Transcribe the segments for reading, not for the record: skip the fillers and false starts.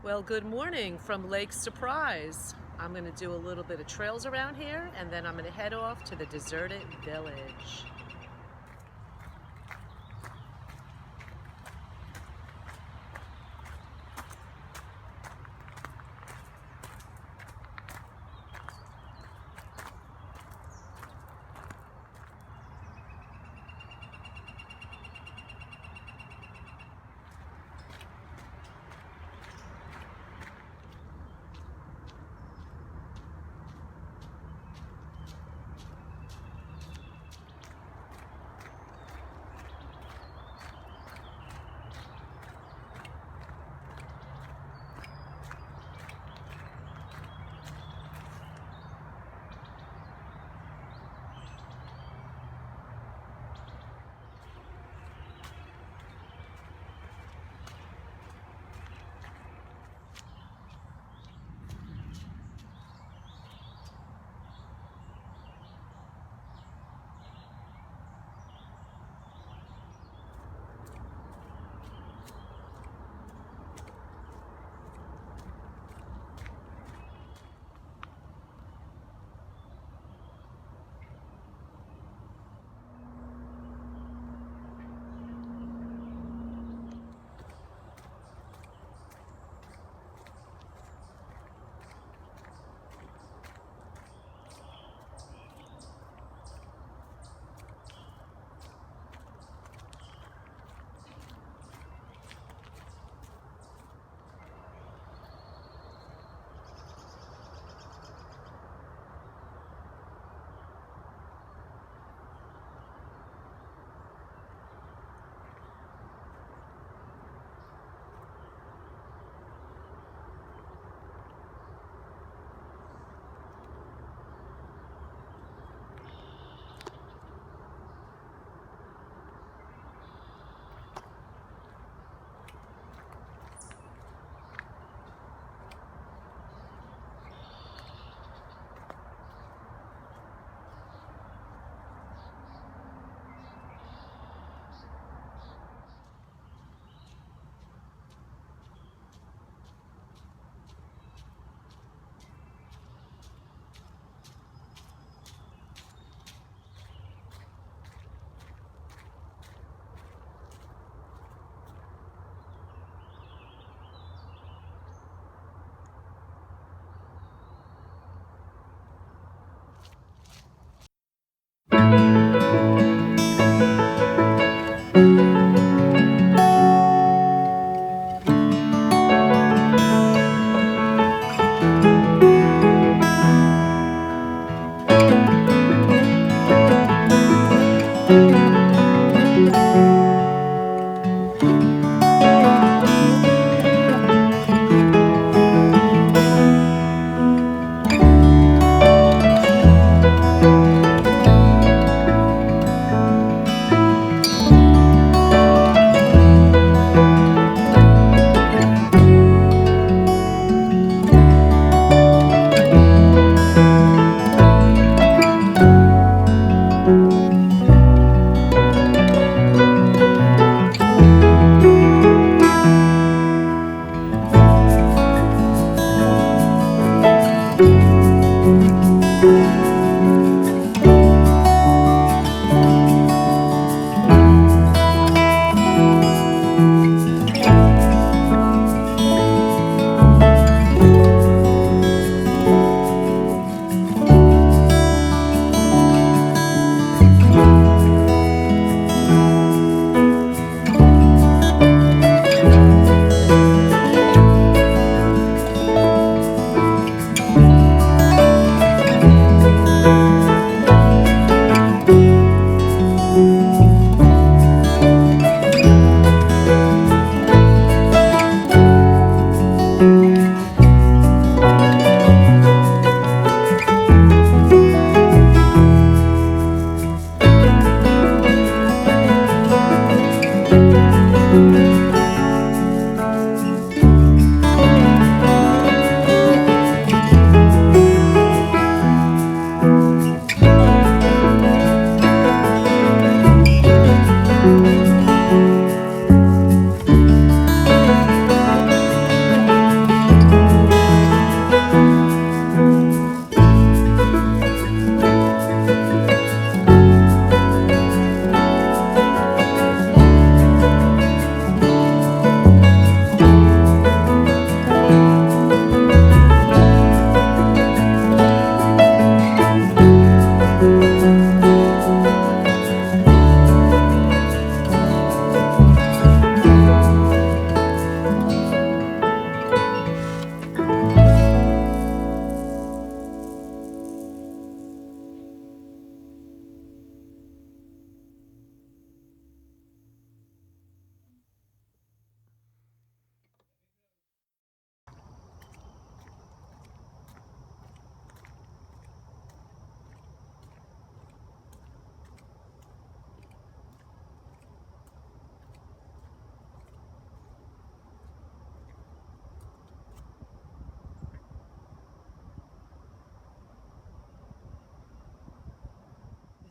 Well, good morning from Lake Surprise. I'm going to do a little bit of trails around here, and then I'm going to head off to the Deserted Village.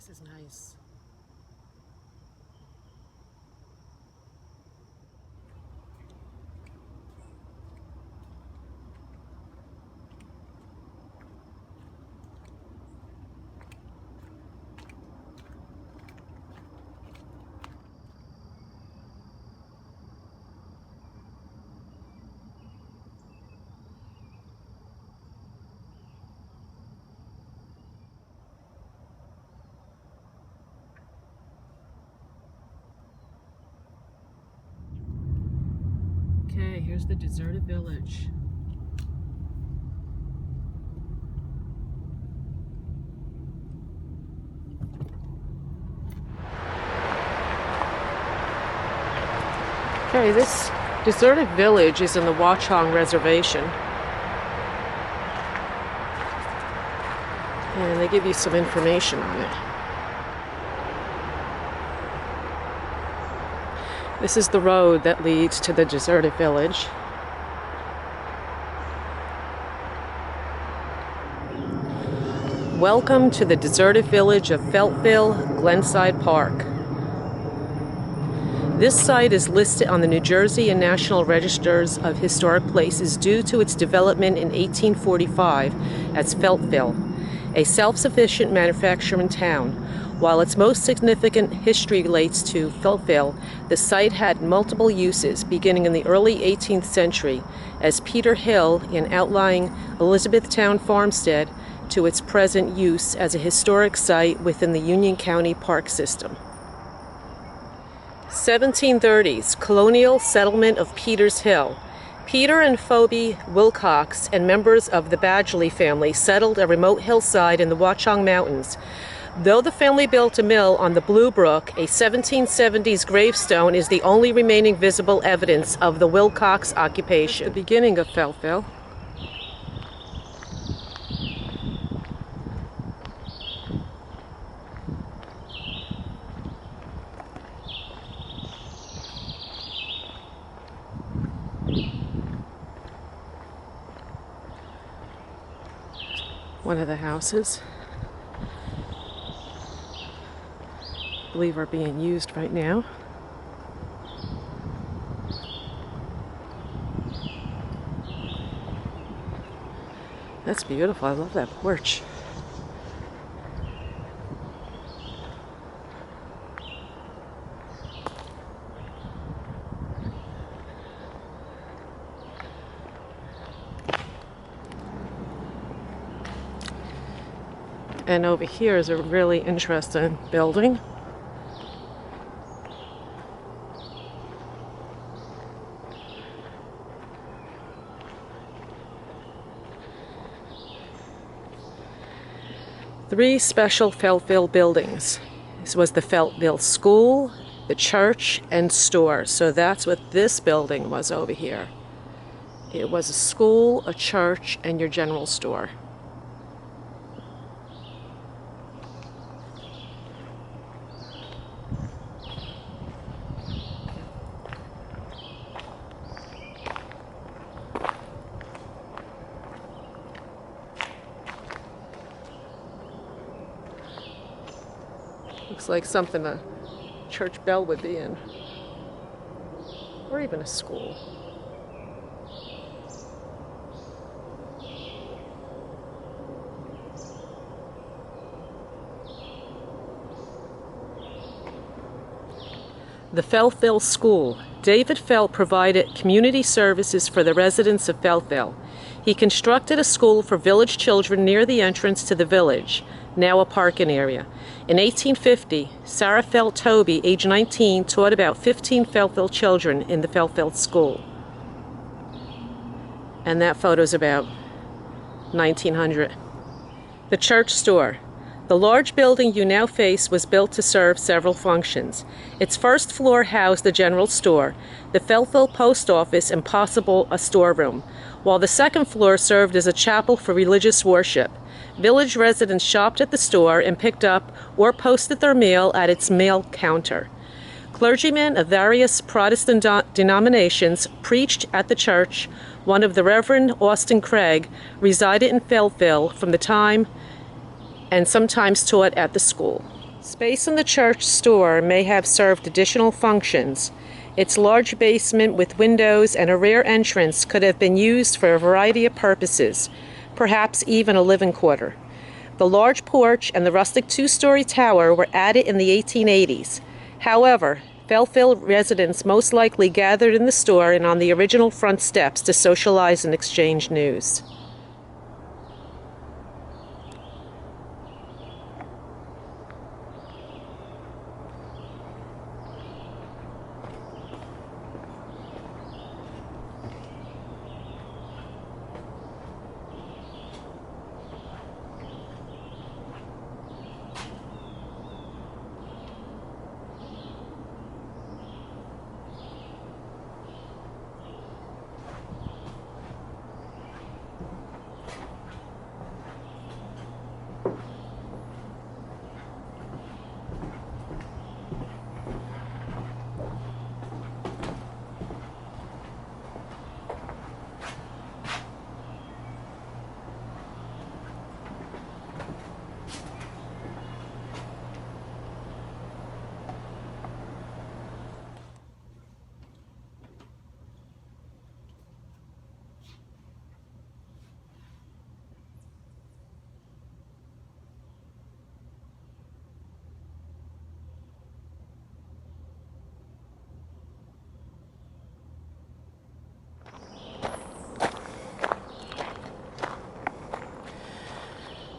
This is nice. Okay, here's the Deserted Village. Okay, this Deserted Village is in the Watchung Reservation. And they give you some information on it. This is the road that leads to the Deserted Village. Welcome to the Deserted Village of Feltville, Glenside Park. This site is listed on the New Jersey and National Registers of Historic Places due to its development in 1845 as Feltville, a self-sufficient manufacturing town. While its most significant history relates to Feltville, the site had multiple uses beginning in the early 18th century as Peter Hill in outlying Elizabethtown farmstead to its present use as a historic site within the Union County Park System. 1730s, Colonial settlement of Peters Hill. Peter and Phoebe Wilcox and members of the Badgley family settled a remote hillside in the Watchung Mountains. Though the family built a mill on the Blue Brook, a 1770s gravestone is the only remaining visible evidence of the Wilcox occupation. The beginning of Feltville. One of the houses, I believe, are being used right now. That's beautiful. I love that porch. And over here is a really interesting building. Three special Feltville buildings. This was the Feltville School, the church, and store. So that's what this building was over here. It was a school, a church, and your general store. Looks like something a church bell would be in, or even a school. The Feltville School. David Felt provided community services for the residents of Feltville. He constructed a school for village children near the entrance to the village, now a parking area. In 1850, Sarah Felt Toby, age 19, taught about 15 Feltville children in the Feltville School. And that photo's about 1900. The church store. The large building you now face was built to serve several functions. Its first floor housed the general store, the Feltville post office, and possible a storeroom, while the second floor served as a chapel for religious worship. Village residents shopped at the store and picked up or posted their mail at its mail counter. Clergymen of various Protestant denominations preached at the church. One of the Reverend Austin Craig resided in Feltville from the time and sometimes taught at the school. Space in the church store may have served additional functions. Its large basement with windows and a rear entrance could have been used for a variety of purposes, perhaps even a living quarter. The large porch and the rustic two-story tower were added in the 1880s. However, Feltville residents most likely gathered in the store and on the original front steps to socialize and exchange news.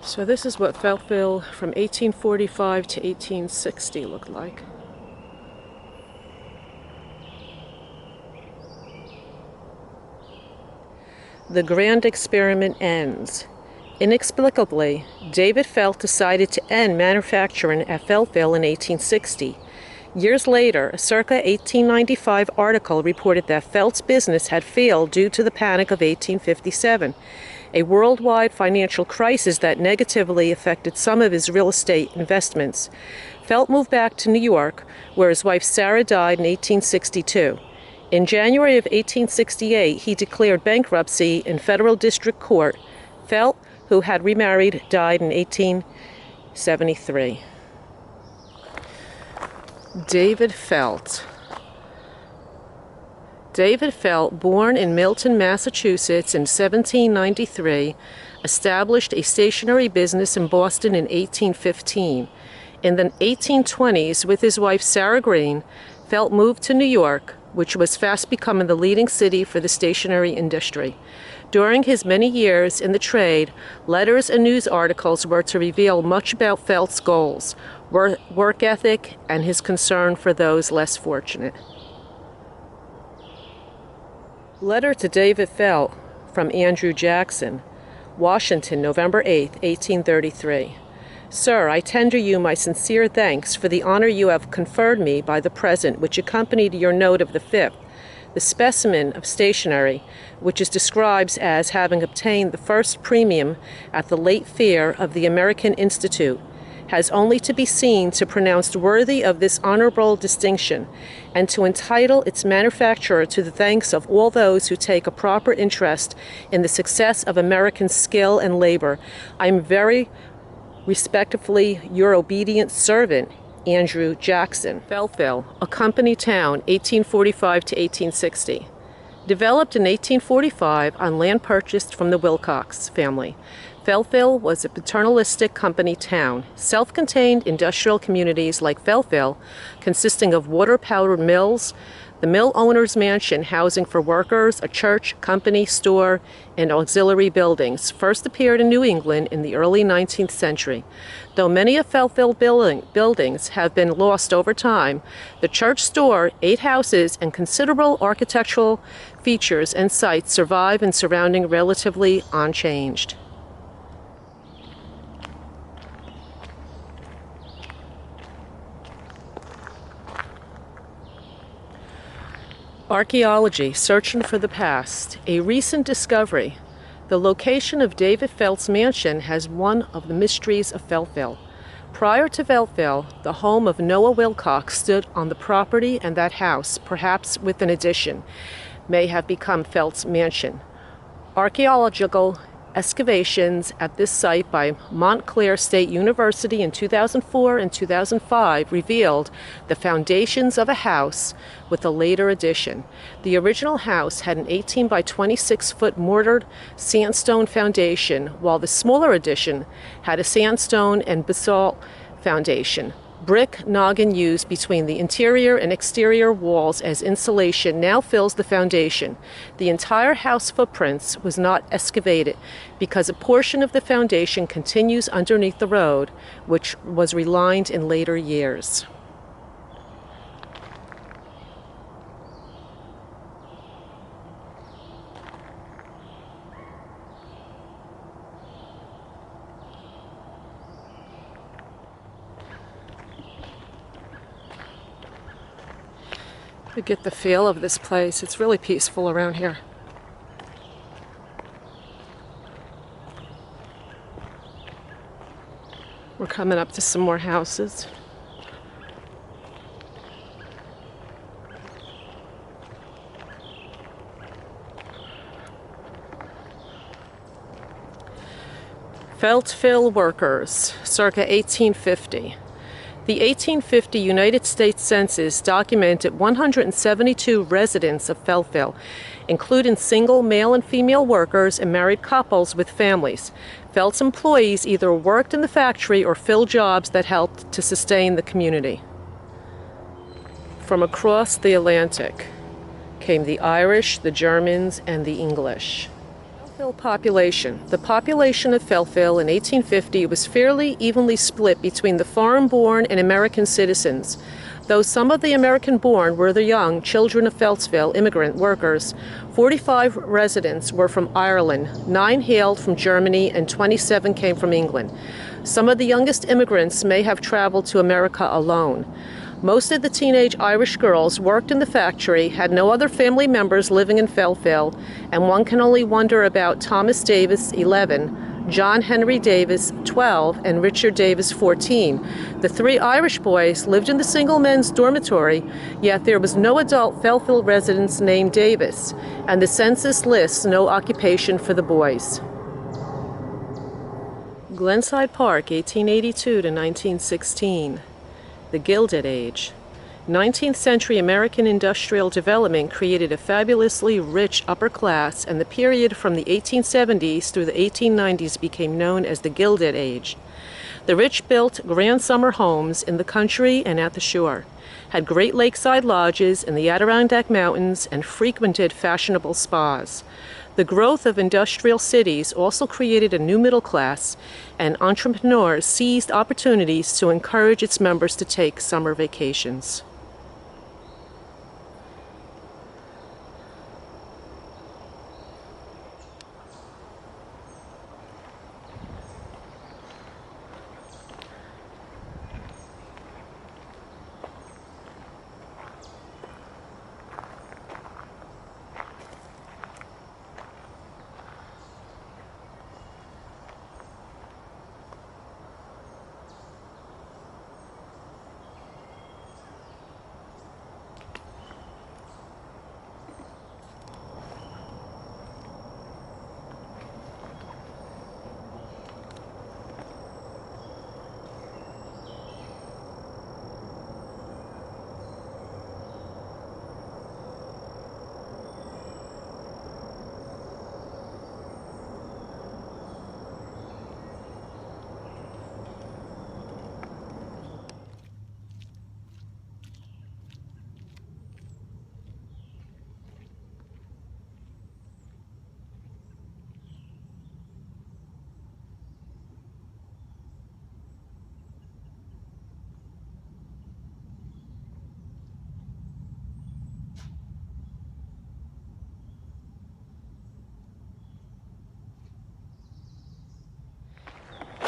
So this is what Feltville from 1845 to 1860 looked like. The grand experiment ends. Inexplicably, David Felt decided to end manufacturing at Feltville in 1860. Years later, a circa 1895 article reported that Felt's business had failed due to the Panic of 1857, a worldwide financial crisis that negatively affected some of his real estate investments. Felt moved back to New York, where his wife Sarah died in 1862. In January of 1868, he declared bankruptcy in federal district court. Felt, who had remarried, died in 1873. David Felt. David Felt, born in Milton, Massachusetts in 1793, established a stationery business in Boston in 1815. In the 1820s, with his wife Sarah Green, Felt moved to New York, which was fast becoming the leading city for the stationery industry. During his many years in the trade, letters and news articles were to reveal much about Felt's goals, work ethic, and his concern for those less fortunate. Letter to David Felt from Andrew Jackson, Washington, November 8, 1833. Sir, I tender you my sincere thanks for the honor you have conferred me by the present which accompanied your note of the 5th. The specimen of stationery, which is described as having obtained the first premium at the late fair of the American Institute, has only to be seen to pronounced worthy of this honorable distinction, and to entitle its manufacturer to the thanks of all those who take a proper interest in the success of American skill and labor. I am very respectfully your obedient servant, Andrew Jackson. Feltville, a company town, 1845 to 1860. Developed in 1845 on land purchased from the Wilcox family. Feltville was a paternalistic company town. Self-contained industrial communities like Feltville, consisting of water-powered mills, the mill owner's mansion housing for workers, a church, company, store, and auxiliary buildings, first appeared in New England in the early 19th century. Though many of Feltville buildings have been lost over time, the church store, 8 houses, and considerable architectural features and sites survive and surrounding relatively unchanged. Archaeology, searching for the past. A recent discovery. The location of David Felt's mansion has one of the mysteries of Feltville. Prior to Feltville, the home of Noah Wilcox stood on the property, and that house, perhaps with an addition, may have become Felt's mansion. Archaeological Excavations at this site by Montclair State University in 2004 and 2005 revealed the foundations of a house with a later addition. The original house had an 18 by 26-foot mortared sandstone foundation, while the smaller addition had a sandstone and basalt foundation. Brick noggin used between the interior and exterior walls as insulation now fills the foundation. The entire house footprint was not excavated because a portion of the foundation continues underneath the road, which was relined in later years. To get the feel of this place, it's really peaceful around here. We're coming up to some more houses. Feltville workers, circa 1850. The 1850 United States Census documented 172 residents of Feltville, including single male and female workers and married couples with families. Felt's employees either worked in the factory or filled jobs that helped to sustain the community. From across the Atlantic came the Irish, the Germans, and the English. Feltville population. The population of Feltville in 1850 was fairly evenly split between the foreign-born and American citizens. Though some of the American-born were the young children of Feltville immigrant workers, 45 residents were from Ireland, 9 hailed from Germany, and 27 came from England. Some of the youngest immigrants may have traveled to America alone. Most of the teenage Irish girls worked in the factory, had no other family members living in Feltville, and one can only wonder about Thomas Davis, 11, John Henry Davis, 12, and Richard Davis, 14. The 3 Irish boys lived in the single men's dormitory, yet there was no adult Feltville residents named Davis, and the census lists no occupation for the boys. Glenside Park, 1882 to 1916. The Gilded Age. 19th century American industrial development created a fabulously rich upper class, and the period from the 1870s through the 1890s became known as the Gilded Age. The rich built grand summer homes in the country and at the shore, had great lakeside lodges in the Adirondack Mountains, and frequented fashionable spas. The growth of industrial cities also created a new middle class, and entrepreneurs seized opportunities to encourage its members to take summer vacations.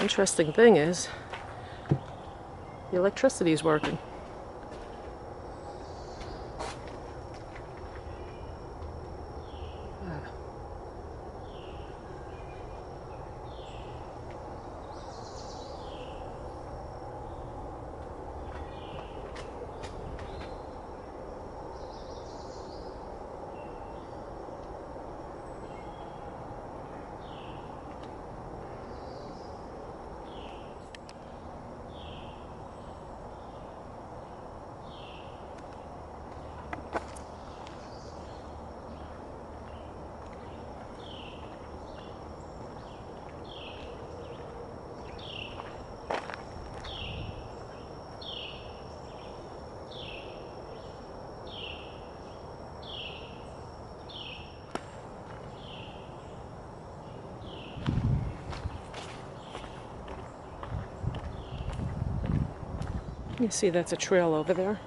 Interesting thing is, the electricity is working. You see that's a trail over there.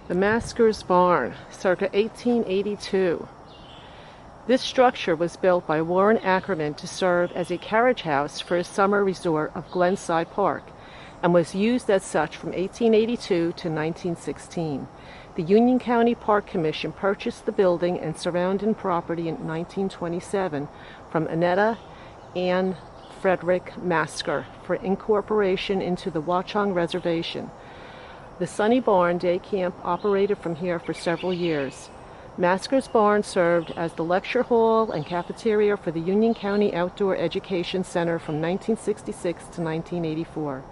The Masker's Barn, circa 1882. This structure was built by Warren Ackerman to serve as a carriage house for his summer resort of Glenside Park, and was used as such from 1882 to 1916. The Union County Park Commission purchased the building and surrounding property in 1927 from Annetta and Frederick Masker for incorporation into the Watchung Reservation. The Sunny Barn Day Camp operated from here for several years. Masker's Barn served as the lecture hall and cafeteria for the Union County Outdoor Education Center from 1966 to 1984.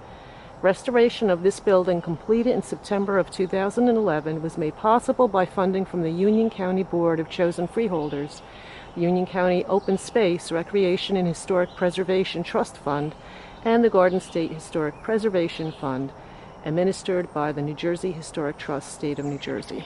Restoration of this building, completed in September of 2011, was made possible by funding from the Union County Board of Chosen Freeholders, the Union County Open Space, Recreation and Historic Preservation Trust Fund, and the Garden State Historic Preservation Fund, administered by the New Jersey Historic Trust, State of New Jersey.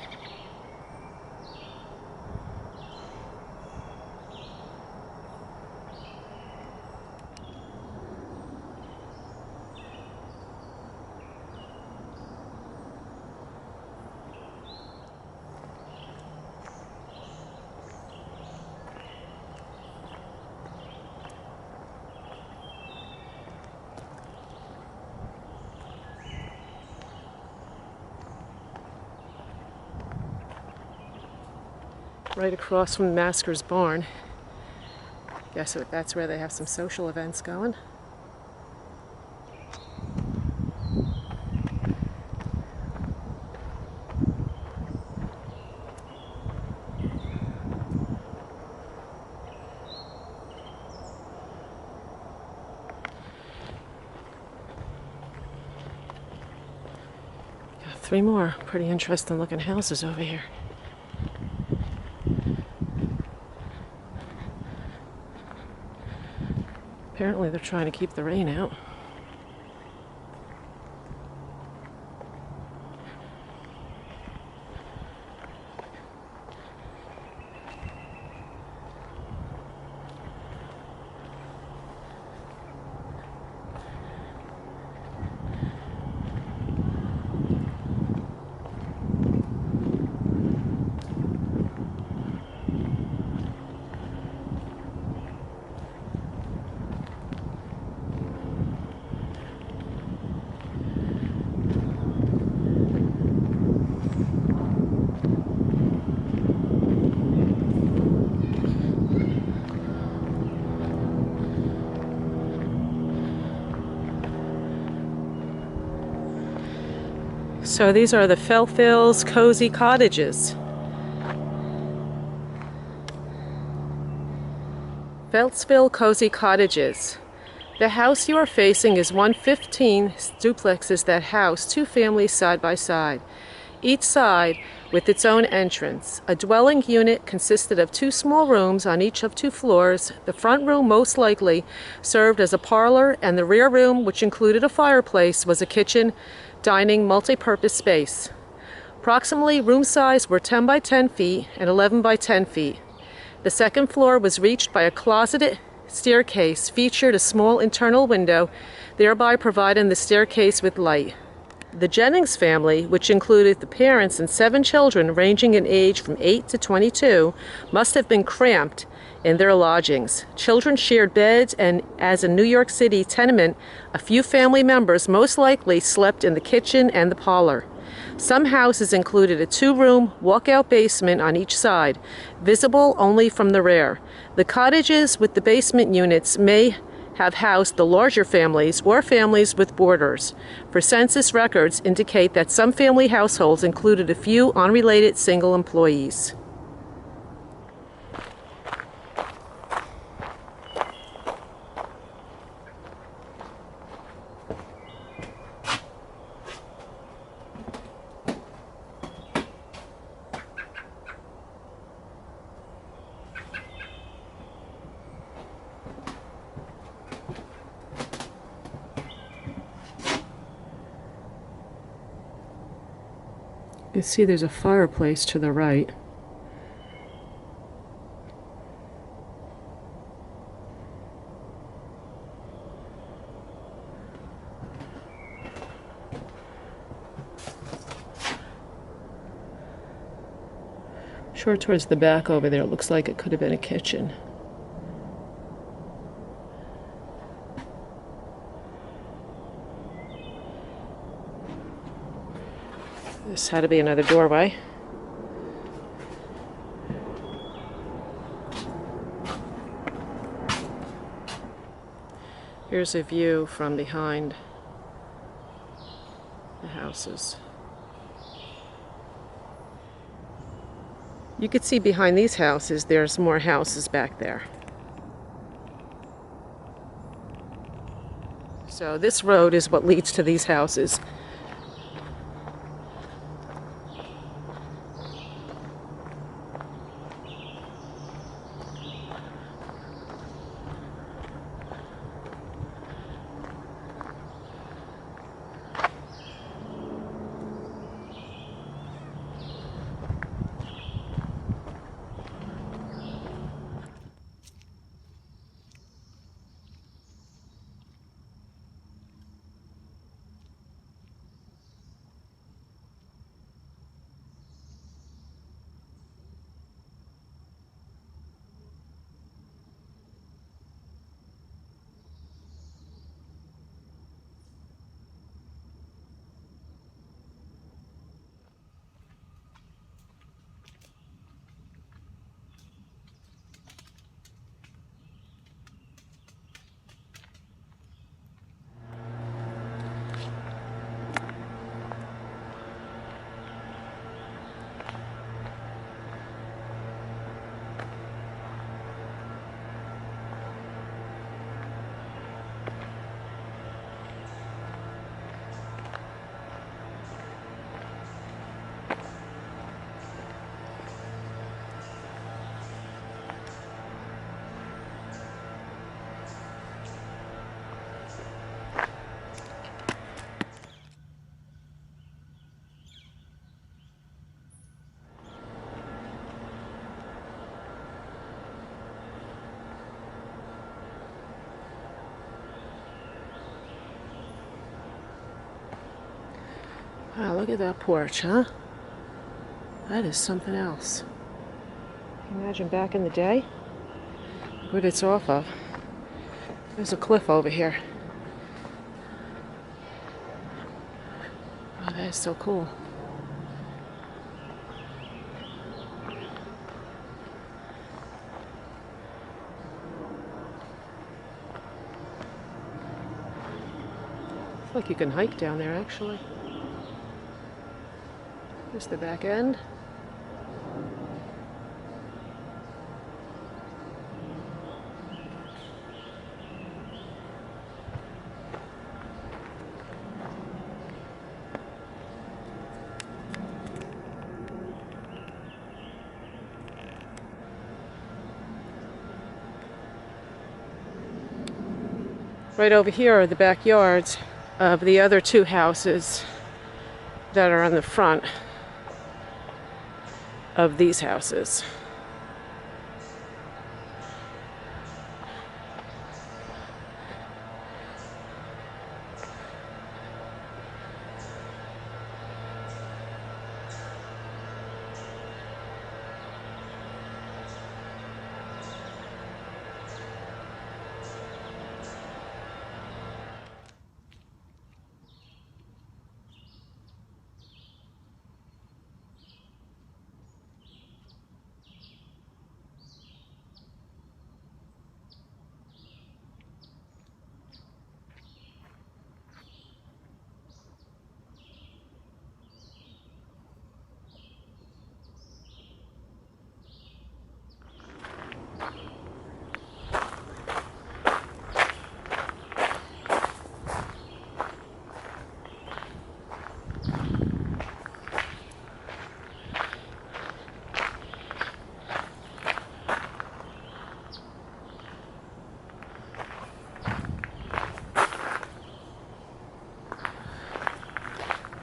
Right across from Masker's Barn. Guess that's where they have some social events going. Got 3 more pretty interesting looking houses over here. Apparently they're trying to keep the rain out. So these are the Feltville's cozy cottages. Feltville Cozy Cottages. The house you are facing is one 15 duplexes that house 2 families side by side, each side with its own entrance. A dwelling unit consisted of 2 small rooms on each of 2 floors. The front room most likely served as a parlor, and the rear room, which included a fireplace, was a kitchen, dining, multi-purpose space. Approximately room size were 10 by 10 feet and 11 by 10 feet. The second floor was reached by a closeted staircase, featured a small internal window, thereby providing the staircase with light. The Jennings family, which included the parents and 7 children ranging in age from 8 to 22, must have been cramped in their lodgings. Children shared beds, and as a New York City tenement, a few family members most likely slept in the kitchen and the parlor. Some houses included a 2-room walkout basement on each side, visible only from the rear. The cottages with the basement units may have housed the larger families or families with boarders. For census records indicate that some family households included a few unrelated single employees. You see there's a fireplace to the right. Sure, towards the back over there, it looks like it could have been a kitchen. This had to be another doorway. Here's a view from behind the houses. You could see behind these houses, there's more houses back there. So this road is what leads to these houses. Wow, look at that porch, huh? That is something else. Can you imagine back in the day? What it's off of. There's a cliff over here. Oh, that is so cool. It's like you can hike down there, actually. There's the back end. Right over here are the backyards of the other two houses that are on the front of these houses.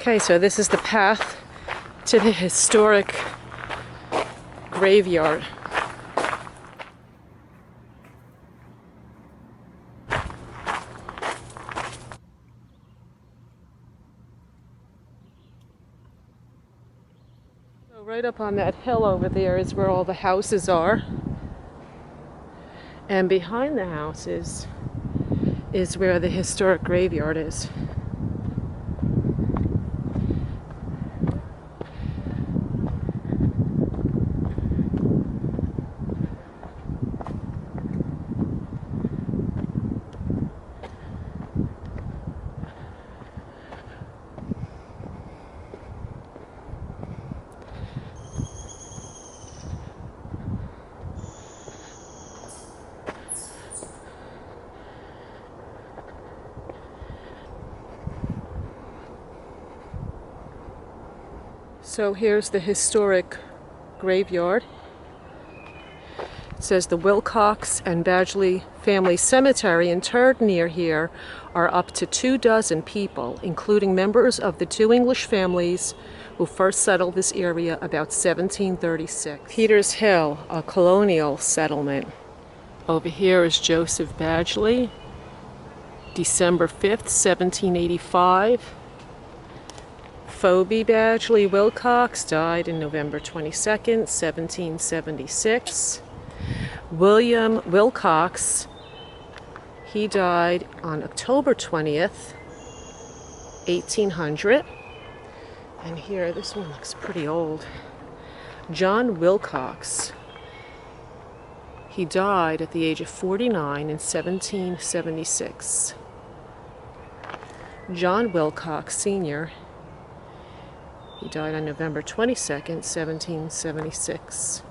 Okay, so this is the path to the historic graveyard. So right up on that hill over there is where all the houses are. And behind the houses is where the historic graveyard is. So here's the historic graveyard. It says the Wilcox and Badgley family cemetery. Interred near here are up to 24 people, including members of the 2 English families who first settled this area about 1736. Peters Hill, a colonial settlement. Over here is Joseph Badgley, December 5th, 1785. Phoebe Badgley Wilcox died in November 22nd, 1776. William Wilcox, he died on October 20th, 1800. And here, this one looks pretty old. John Wilcox, he died at the age of 49 in 1776. John Wilcox Sr., he died on November 22nd, 1776.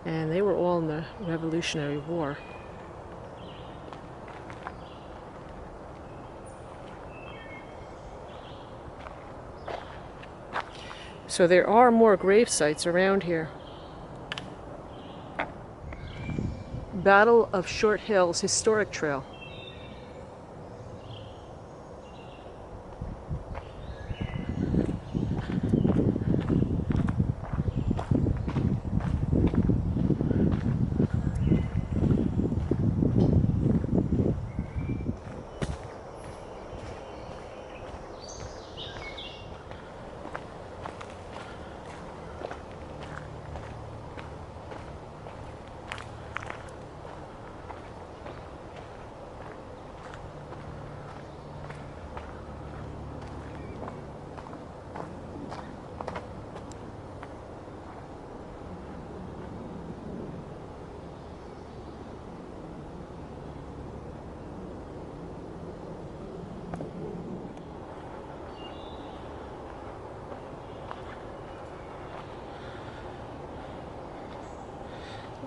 And they were all in the Revolutionary War. So there are more grave sites around here. Battle of Short Hills Historic Trail.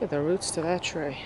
Look at the roots to that tree.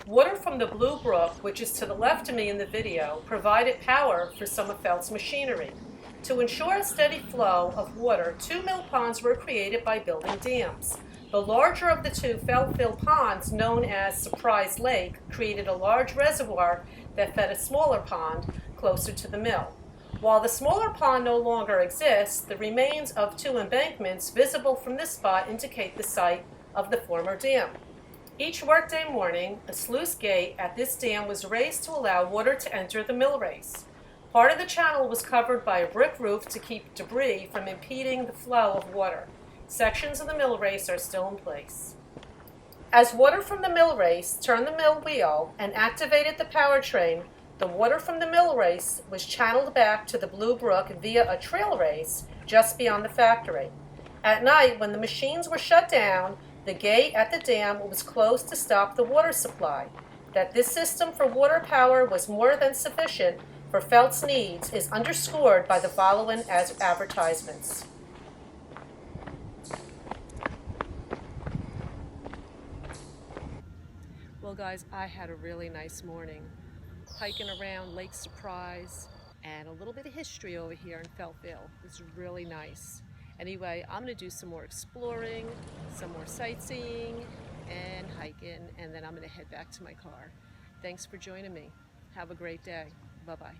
Water from the Blue Brook, which is to the left of me in the video, provided power for some of Felt's machinery. To ensure a steady flow of water, 2 mill ponds were created by building dams. The larger of the 2 Feltville ponds, known as Surprise Lake, created a large reservoir that fed a smaller pond closer to the mill. While the smaller pond no longer exists, the remains of 2 embankments visible from this spot indicate the site of the former dam. Each workday morning, a sluice gate at this dam was raised to allow water to enter the mill race. Part of the channel was covered by a brick roof to keep debris from impeding the flow of water. Sections of the mill race are still in place. As water from the mill race turned the mill wheel and activated the power train, the water from the mill race was channeled back to the Blue Brook via a trail race just beyond the factory. At night, when the machines were shut down, the gate at the dam was closed to stop the water supply. That this system for water power was more than sufficient for Felt's needs is underscored by the following as advertisements. Well guys, I had a really nice morning hiking around Lake Surprise and a little bit of history over here in Feltville. It's really nice. Anyway, I'm going to do some more exploring, some more sightseeing and hiking, and then I'm going to head back to my car. Thanks for joining me. Have a great day. Bye-bye.